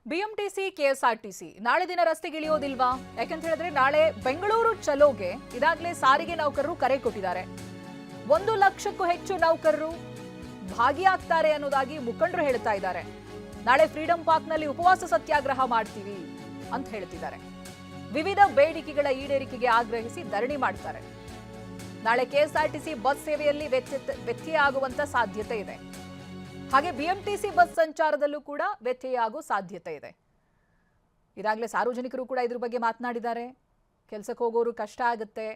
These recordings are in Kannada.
ಬಿಎಂಟಿಸಿ ಕೆಎಸ್ಆರ್ಟಿಸಿ ನಾಳೆ ದಿನ ರಸ್ತೆಗಿಳಿಯೋದಿಲ್ವಾ? ಯಾಕಂತ ಹೇಳಿದ್ರೆ ನಾಳೆ ಬೆಂಗಳೂರು ಚಲೋಗೆ ಇದಾಗಲೇ ಸಾರಿಗೆ ನೌಕರರು ಕರೆ ಕೊಟ್ಟಿದ್ದಾರೆ. 1 ಲಕ್ಷಕ್ಕೂ ಹೆಚ್ಚು ನೌಕರರು ಭಾಗಿಯಾಗ್ತಾರೆ ಅನ್ನೋದಾಗಿ ಮುಖಂಡರು ಹೇಳ್ತಾ ಇದ್ದಾರೆ. ನಾಳೆ ಫ್ರೀಡಂ ಪಾರ್ಕ್ನಲ್ಲಿ ಉಪವಾಸ ಸತ್ಯಾಗ್ರಹ ಮಾಡ್ತೀವಿ ಅಂತ ಹೇಳ್ತಿದ್ದಾರೆ. ವಿವಿಧ ಬೇಡಿಕೆಗಳ ಈಡೇರಿಕೆಗೆ ಆಗ್ರಹಿಸಿ ಧರಣಿ ಮಾಡ್ತಾರೆ. ನಾಳೆ ಕೆಎಸ್ಆರ್ಟಿಸಿ ಬಸ್ ಸೇವೆಯಲ್ಲಿ ವ್ಯತ್ಯಯ ಆಗುವಂತ ಸಾಧ್ಯತೆ ಇದೆ. ಹಾಗೆ ಬಿಎಂಟಿಸಿ ಬಸ್ ಸಂಚಾರದಲ್ಲೂ ಕೂಡ ವ್ಯತ್ಯಯ ಆಗೋ ಸಾಧ್ಯತೆ ಇದೆ. ಇದಾಗಲೇ ಸಾರ್ವಜನಿಕರು ಕೂಡ ಇದ್ರ ಬಗ್ಗೆ ಮಾತನಾಡಿದ್ದಾರೆ. ಕೆಲಸಕ್ಕೆ ಹೋಗೋರು ಕಷ್ಟ ಆಗುತ್ತೆ,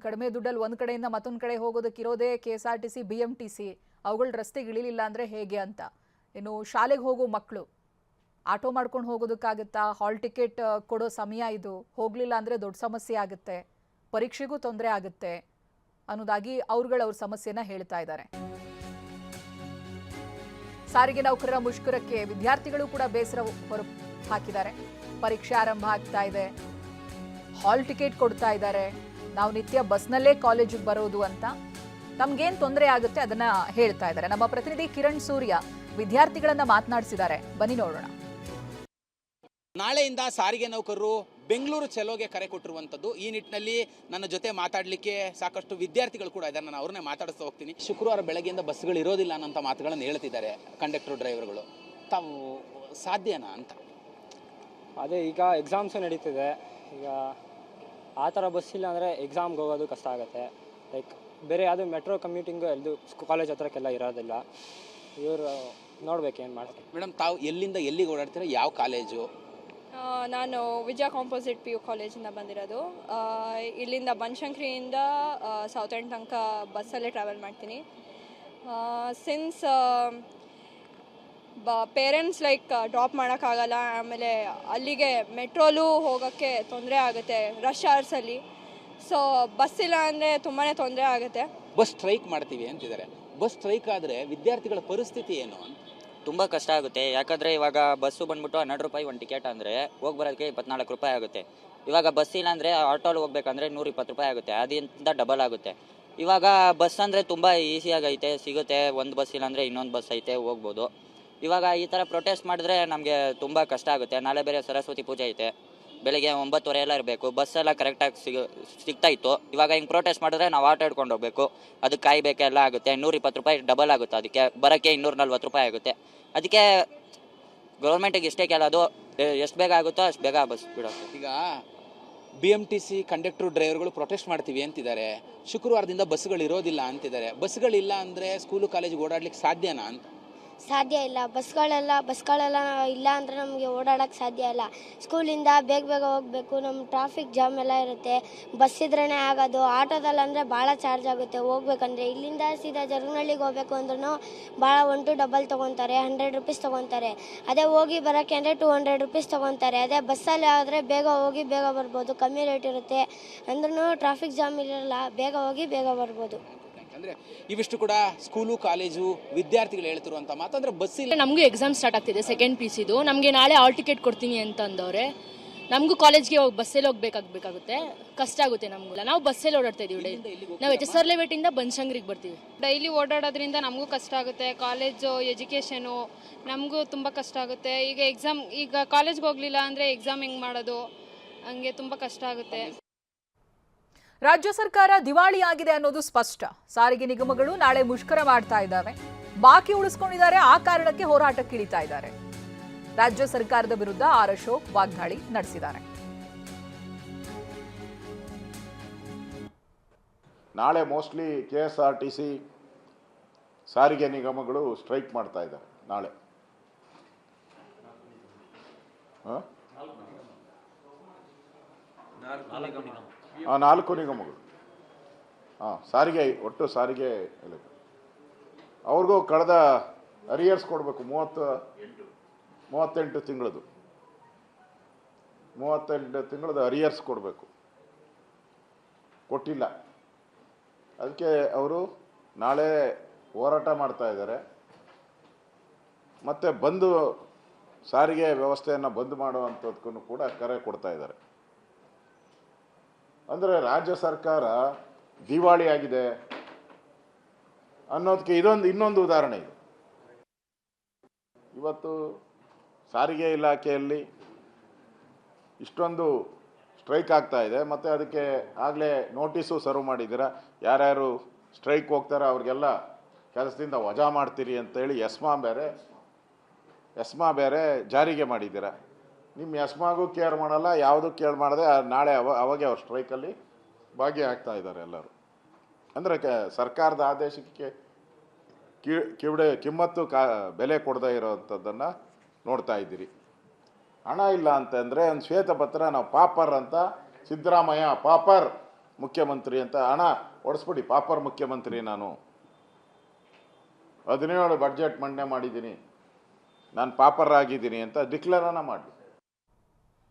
ಕಡಿಮೆ ದುಡ್ಡಲ್ಲಿ ಒಂದು ಕಡೆಯಿಂದ ಮತ್ತೊಂದು ಕಡೆ ಹೋಗೋದಕ್ಕಿರೋದೇ ಕೆಎಸ್ಆರ್ಟಿಸಿ ಬಿಎಂಟಿಸಿ, ಅವುಗಳು ರಸ್ತೆಗೆ ಇಳಿಲಿಲ್ಲ ಅಂದರೆ ಹೇಗೆ ಅಂತ. ಇನ್ನು ಶಾಲೆಗೆ ಹೋಗೋ ಮಕ್ಕಳು ಆಟೋ ಮಾಡ್ಕೊಂಡು ಹೋಗೋದಕ್ಕಾಗುತ್ತಾ? ಹಾಲ್ ಟಿಕೆಟ್ ಕೊಡೋ ಸಮಯ ಇದು, ಹೋಗಲಿಲ್ಲ ಅಂದರೆ ದೊಡ್ಡ ಸಮಸ್ಯೆ ಆಗುತ್ತೆ, ಪರೀಕ್ಷೆಗೂ ತೊಂದರೆ ಆಗುತ್ತೆ ಅನ್ನೋದಾಗಿ ಅವ್ರ ಸಮಸ್ಯೆನ ಹೇಳ್ತಾ ಇದ್ದಾರೆ. ಸಾರಿಗೆ ನೌಕರರ ಮುಷ್ಕರಕ್ಕೆ ವಿದ್ಯಾರ್ಥಿಗಳು ಕೂಡ ಬೇಸರ ಹೊರ ಹಾಕಿದ್ದಾರೆ. ಪರೀಕ್ಷೆ ಆರಂಭ ಆಗ್ತಾ ಇದೆ, ಹಾಲ್ ಟಿಕೆಟ್ ಕೊಡ್ತಾ ಇದ್ದಾರೆ, ನಾವು ನಿತ್ಯ ಬಸ್ನಲ್ಲೇ ಕಾಲೇಜಿಗೆ ಬರೋದು ಅಂತ ತಮ್ಗೇನ್ ತೊಂದರೆ ಆಗುತ್ತೆ ಅದನ್ನ ಹೇಳ್ತಾ ಇದ್ದಾರೆ. ನಮ್ಮ ಪ್ರತಿನಿಧಿ ಕಿರಣ್ ಸೂರ್ಯ ವಿದ್ಯಾರ್ಥಿಗಳನ್ನ ಮಾತನಾಡಿಸಿದ್ದಾರೆ, ಬನ್ನಿ ನೋಡೋಣ. ನಾಳೆಯಿಂದ ಸಾರಿಗೆ ನೌಕರರು ಬೆಂಗಳೂರು ಚಲೋಗೆ ಕರೆ ಕೊಟ್ಟಿರುವಂಥದ್ದು. ಈ ನಿಟ್ಟಿನಲ್ಲಿ ನನ್ನ ಜೊತೆ ಮಾತಾಡಲಿಕ್ಕೆ ಸಾಕಷ್ಟು ವಿದ್ಯಾರ್ಥಿಗಳು ಕೂಡ ಇದ್ದಾರೆ. ನಾನು ಅವ್ರನ್ನೇ ಮಾತಾಡಿಸ್ತಾ ಹೋಗ್ತೀನಿ. ಶುಕ್ರವಾರ ಬೆಳಗ್ಗೆಯಿಂದ ಬಸ್ಗಳು ಇರೋದಿಲ್ಲ ಅನ್ನೋಂಥ ಮಾತುಗಳನ್ನು ಹೇಳ್ತಿದ್ದಾರೆ ಕಂಡಕ್ಟರ್ ಡ್ರೈವರ್ಗಳು. ತಾವು ಸಾಧ್ಯನಾ ಅಂತ? ಅದೇ ಈಗ ಎಕ್ಸಾಮ್ಸು ನಡೀತಿದೆ. ಈಗ ಆ ಥರ ಬಸ್ ಇಲ್ಲ ಅಂದರೆ ಎಕ್ಸಾಮ್ಗೆ ಹೋಗೋದು ಕಷ್ಟ ಆಗುತ್ತೆ. ಲೈಕ್ ಬೇರೆ ಯಾವುದು ಮೆಟ್ರೋ ಕಮ್ಯೂಟಿಂಗು ಎಲ್ಲದು ಕಾಲೇಜ್ ಹತ್ರಕ್ಕೆಲ್ಲ ಇರೋದಿಲ್ಲ. ಇವರು ನೋಡ್ಬೇಕು ಏನು ಮಾಡ್ತಾರೆ. ಮೇಡಮ್, ತಾವು ಎಲ್ಲಿಂದ ಎಲ್ಲಿಗೆ ಓಡಾಡ್ತೀರಾ? ಯಾವ ಕಾಲೇಜು? ನಾನು ವಿಜಯ ಕಾಂಪೋಸಿಟ್ PU ಕಾಲೇಜಿಂದ ಬಂದಿರೋದು. ಇಲ್ಲಿಂದ ಬನಶಂಕರಿಯಿಂದ ಸೌತ್ ಎಂಡ್ ತನಕ ಬಸ್ಸಲ್ಲೇ ಟ್ರಾವೆಲ್ ಮಾಡ್ತೀನಿ. ಸಿನ್ಸ್ ಪೇರೆಂಟ್ಸ್ ಲೈಕ್ ಡ್ರಾಪ್ ಮಾಡೋಕ್ಕಾಗಲ್ಲ, ಆಮೇಲೆ ಅಲ್ಲಿಗೆ ಮೆಟ್ರೋಲು ಹೋಗೋಕ್ಕೆ ತೊಂದರೆ ಆಗುತ್ತೆ ರಶ್ ಅವರ್ಸಲ್ಲಿ. ಸೊ ಬಸ್ ಇಲ್ಲ ಅಂದರೆ ತುಂಬಾ ತೊಂದರೆ ಆಗುತ್ತೆ. ಬಸ್ ಸ್ಟ್ರೈಕ್ ಮಾಡ್ತೀವಿ ಅಂತಿದ್ದಾರೆ. ಬಸ್ ಸ್ಟ್ರೈಕ್ ಆದರೆ ವಿದ್ಯಾರ್ಥಿಗಳ ಪರಿಸ್ಥಿತಿ ಏನು ಅಂತ? ತುಂಬ ಕಷ್ಟ ಆಗುತ್ತೆ. ಯಾಕಂದರೆ ಇವಾಗ ಬಸ್ಸು ಬಂದ್ಬಿಟ್ಟು 12 ರೂಪಾಯಿ ಒಂದು ಟಿಕೆಟ್ ಅಂದರೆ ಹೋಗಿ ಬರೋದಕ್ಕೆ 24 ರೂಪಾಯಿ ಆಗುತ್ತೆ. ಇವಾಗ ಬಸ್ ಇಲ್ಲ ಅಂದರೆ ಆಟೋಲ್ಲಿ ಹೋಗ್ಬೇಕಂದ್ರೆ 120 ರೂಪಾಯಿ ಆಗುತ್ತೆ. ಅದರಿಂದ ಡಬಲ್ ಆಗುತ್ತೆ. ಇವಾಗ ಬಸ್ ಅಂದರೆ ತುಂಬ ಈಸಿಯಾಗೈತೆ, ಸಿಗುತ್ತೆ. ಒಂದು ಬಸ್ ಇಲ್ಲ ಅಂದರೆ ಇನ್ನೊಂದು ಬಸ್ ಐತೆ, ಹೋಗ್ಬೋದು. ಇವಾಗ ಈ ಥರ ಪ್ರೊಟೆಸ್ಟ್ ಮಾಡಿದ್ರೆ ನಮಗೆ ತುಂಬ ಕಷ್ಟ ಆಗುತ್ತೆ. ನಾಳೆ ಬೇರೆ ಸರಸ್ವತಿ ಪೂಜೆ ಐತೆ, ಬೆಳಗ್ಗೆ 9:30 ಎಲ್ಲ ಇರಬೇಕು. ಬಸ್ಸೆಲ್ಲ ಕರೆಕ್ಟಾಗಿ ಸಿಗ್ತಾಯಿತ್ತು. ಇವಾಗ ಹಿಂಗೆ ಪ್ರೊಟೆಸ್ಟ್ ಮಾಡಿದ್ರೆ ನಾವು ಆಟೋ ಹಿಡ್ಕೊಂಡು ಹೋಗಬೇಕು, ಅದಕ್ಕೆ ಕಾಯಬೇಕೆಲ್ಲ ಆಗುತ್ತೆ. 120 ರೂಪಾಯಿ ಡಬಲ್ ಆಗುತ್ತೆ. ಅದಕ್ಕೆ ಬರೋಕ್ಕೆ 240 ರೂಪಾಯಿ ಆಗುತ್ತೆ. ಅದಕ್ಕೆ ಗೌರ್ಮೆಂಟಿಗೆ ಇಷ್ಟೇ ಕೇಳೋದು, ಎಷ್ಟು ಬೇಗ ಆಗುತ್ತೋ ಅಷ್ಟು ಬೇಗ ಬಸ್ ಬಿಡೋದು. ಈಗ BMTC ಕಂಡಕ್ಟರ್ ಡ್ರೈವರ್ಗಳು ಪ್ರೊಟೆಸ್ಟ್ ಮಾಡ್ತೀವಿ ಅಂತಿದ್ದಾರೆ. ಶುಕ್ರವಾರದಿಂದ ಬಸ್ಗಳು ಇರೋದಿಲ್ಲ ಅಂತಿದ್ದಾರೆ. ಬಸ್ಗಳಿಲ್ಲ ಅಂದರೆ ಸ್ಕೂಲು ಕಾಲೇಜಿಗೆ ಓಡಾಡ್ಲಿಕ್ಕೆ ಸಾಧ್ಯನಾ ಅಂತ? ಸಾಧ್ಯ ಇಲ್ಲ. ಬಸ್ಗಳೆಲ್ಲ ಇಲ್ಲ ಅಂದರೆ ನಮಗೆ ಓಡಾಡೋಕ್ಕೆ ಸಾಧ್ಯ ಇಲ್ಲ. ಸ್ಕೂಲಿಂದ ಬೇಗ ಹೋಗಬೇಕು, ನಮ್ಮ ಟ್ರಾಫಿಕ್ ಜಾಮ್ ಎಲ್ಲ ಇರುತ್ತೆ. ಬಸ್ ಇದ್ರೇ ಆಗೋದು. ಆಟೋದಲ್ಲಂದರೆ ಭಾಳ ಚಾರ್ಜ್ ಆಗುತ್ತೆ ಹೋಗ್ಬೇಕಂದ್ರೆ. ಇಲ್ಲಿಂದ ಸೀದಾ ಜರಗನಹಳ್ಳಿಗೆ ಹೋಗ್ಬೇಕು ಅಂದ್ರೂ ಭಾಳ 1 ಡಬಲ್ ತೊಗೊತಾರೆ, 100 ರೂಪೀಸ್ ತೊಗೊತಾರೆ. ಅದೇ ಹೋಗಿ ಬರೋಕ್ಕೆ ಅಂದರೆ 200 ರೂಪೀಸ್ ತೊಗೊತಾರೆ. ಅದೇ ಬಸ್ಸಲ್ಲಿ ಆದರೆ ಬೇಗ ಹೋಗಿ ಬೇಗ ಬರ್ಬೋದು, ಕಮ್ಮಿ ರೇಟ್ ಇರುತ್ತೆ. ಅಂದ್ರೂ ಟ್ರಾಫಿಕ್ ಜಾಮ್ ಇರಲ್ಲ, ಬೇಗ ಹೋಗಿ ಬೇಗ ಬರ್ಬೋದು. ಅಂದ್ರೆ ಇವಿಷ್ಟು ಕೂಡ ಸ್ಕೂಲು ಕಾಲೇಜು ವಿದ್ಯಾರ್ಥಿಗಳು ಹೇಳ್ತಿರುವಂತ ಮಾತಂದ್ರೆ ಬಸ್ ಇಲ್ಲ. ನಮಗೂ ಎಕ್ಸಾಮ್ ಸ್ಟಾರ್ಟ್ ಆಗ್ತಿದೆ, ಸೆಕೆಂಡ್ PCದು. ನಮಗೆ ನಾಳೆ ಹಾಲ್ ಟಿಕೆಟ್ ಕೊಡ್ತೀನಿ ಅಂತ ಅಂದವ್ರೆ. ನಮಗೂ ಕಾಲೇಜ್ಗೆ ಹೋಗಿ ಬಸ್ಸಲ್ಲಿ ಹೋಗ್ಬೇಕಾಗುತ್ತೆ, ಕಷ್ಟ ಆಗುತ್ತೆ ನಮಗೂ. ನಾವು ಬಸ್ಸಲ್ಲಿ ಓಡಾಡ್ತಾ ಇದೀವಿ ಡೈಲಿ. ನಾವು HSR ಲೇಔಟಿಂದ ಬನಶಂಕರಿಗೆ ಬರ್ತೀವಿ. ಡೈಲಿ ಓಡಾಡೋದ್ರಿಂದ ನಮಗೂ ಕಷ್ಟ ಆಗುತ್ತೆ. ಕಾಲೇಜು ಎಜುಕೇಷನು ನಮಗೂ ತುಂಬ ಕಷ್ಟ ಆಗುತ್ತೆ. ಈಗ ಕಾಲೇಜ್ಗೆ ಹೋಗಲಿಲ್ಲ ಅಂದರೆ ಎಕ್ಸಾಮ್ ಹೆಂಗೆ ಮಾಡೋದು, ಹಂಗೆ ತುಂಬ ಕಷ್ಟ ಆಗುತ್ತೆ. ರಾಜ್ಯ ಸರ್ಕಾರ ದಿವಾಳಿಯಾಗಿದೆ ಅನ್ನೋದು ಸ್ಪಷ್ಟ. ಸಾರಿಗೆ ನಿಗಮಗಳು ನಾಳೆ ಮುಷ್ಕರ ಮಾಡ್ತಾ ಇದ್ದಾವೆ, ಬಾಕಿ ಉಳಿಸ್ಕೊಂಡಿದ್ದಾರೆ. ಆ ಕಾರಣಕ್ಕೆ ಹೋರಾಟಕ್ಕಿಳಿತಾ ಇದ್ದಾರೆ. ರಾಜ್ಯ ಸರ್ಕಾರದ ವಿರುದ್ಧ ಆರ್ ಅಶೋಕ್ ವಾಗ್ದಾಳಿ ನಡೆಸಿದ್ದಾರೆ. ನಾಳೆ ಮೋಸ್ಟ್ಲಿ KSRTC ಸಾರಿಗೆ ನಿಗಮಗಳು ಸ್ಟ್ರೈಕ್ ಮಾಡ್ತಾ ಇದ್ದಾರೆ. ನಾಳೆ 4 ನಿಗಮಗಳು, ಸಾರಿಗೆ ಒಟ್ಟು ಸಾರಿಗೆ ಅವ್ರಿಗೂ ಕಳೆದ ಅರಿಯರ್ಸ್ ಕೊಡಬೇಕು. 38 ತಿಂಗಳದು 38 ತಿಂಗಳದ ಅರಿಯರ್ಸ್ ಕೊಡಬೇಕು, ಕೊಟ್ಟಿಲ್ಲ. ಅದಕ್ಕೆ ಅವರು ನಾಳೆ ಹೋರಾಟ ಮಾಡ್ತಾ ಇದ್ದಾರೆ. ಮತ್ತು ಬಂದು ಸಾರಿಗೆ ವ್ಯವಸ್ಥೆಯನ್ನು ಬಂದ್ ಮಾಡುವಂಥದ್ದಕ್ಕೂ ಕೂಡ ಕರೆ ಕೊಡ್ತಾ ಇದ್ದಾರೆ. ಅಂದರೆ ರಾಜ್ಯ ಸರ್ಕಾರ ದಿವಾಳಿಯಾಗಿದೆ ಅನ್ನೋದಕ್ಕೆ ಇನ್ನೊಂದು ಉದಾಹರಣೆ ಇದೆ. ಇವತ್ತು ಸಾರಿಗೆ ಇಲಾಖೆಯಲ್ಲಿ ಇಷ್ಟೊಂದು ಸ್ಟ್ರೈಕ್ ಆಗ್ತಾ ಇದೆ, ಮತ್ತು ಅದಕ್ಕೆ ಆಗಲೇ ನೋಟಿಸು ಸರ್ವ್ ಮಾಡಿದ್ದೀರಾ. ಯಾರ್ಯಾರು ಸ್ಟ್ರೈಕ್ ಹೋಗ್ತಾರೋ ಅವ್ರಿಗೆಲ್ಲ ಕೆಲಸದಿಂದ ವಜಾ ಮಾಡ್ತೀರಿ ಅಂತೇಳಿ ಎಸ್ಮಾ ಬೇರೆ ಜಾರಿಗೆ ಮಾಡಿದ್ದೀರಾ. ನಿಮ್ಮ ಎಸ್ಮಾಗೂ ಕೇರ್ ಮಾಡಲ್ಲ, ಯಾವುದೂ ಕೇರ್ ಮಾಡದೆ ನಾಳೆ ಅವಾಗೆ ಅವ್ರು ಸ್ಟ್ರೈಕಲ್ಲಿ ಭಾಗಿಯಾಗ್ತಾ ಇದ್ದಾರೆ ಎಲ್ಲರೂ. ಅಂದರೆ ಸರ್ಕಾರದ ಆದೇಶಕ್ಕೆ ಕಿಮ್ಮತ್ತು ಬೆಲೆ ಕೊಡದೇ ಇರೋವಂಥದ್ದನ್ನು ನೋಡ್ತಾ ಇದ್ದೀರಿ. ಹಣ ಇಲ್ಲ ಅಂತಂದರೆ ಒಂದು ಶ್ವೇತಪತ್ರ, ನಾವು ಪಾಪರ್ ಅಂತ, ಸಿದ್ದರಾಮಯ್ಯ ಪಾಪರ್ ಮುಖ್ಯಮಂತ್ರಿ ಅಂತ, ಹಣ ಓಡಿಸ್ಬಿಡಿ ಪಾಪರ್ ಮುಖ್ಯಮಂತ್ರಿ ನಾನು 17 ಬಡ್ಜೆಟ್ ಮಂಡನೆ ಮಾಡಿದ್ದೀನಿ, ನಾನು ಪಾಪರ್ ಆಗಿದ್ದೀನಿ ಅಂತ ಡಿಕ್ಲೇರನ್ನ ಮಾಡಿ.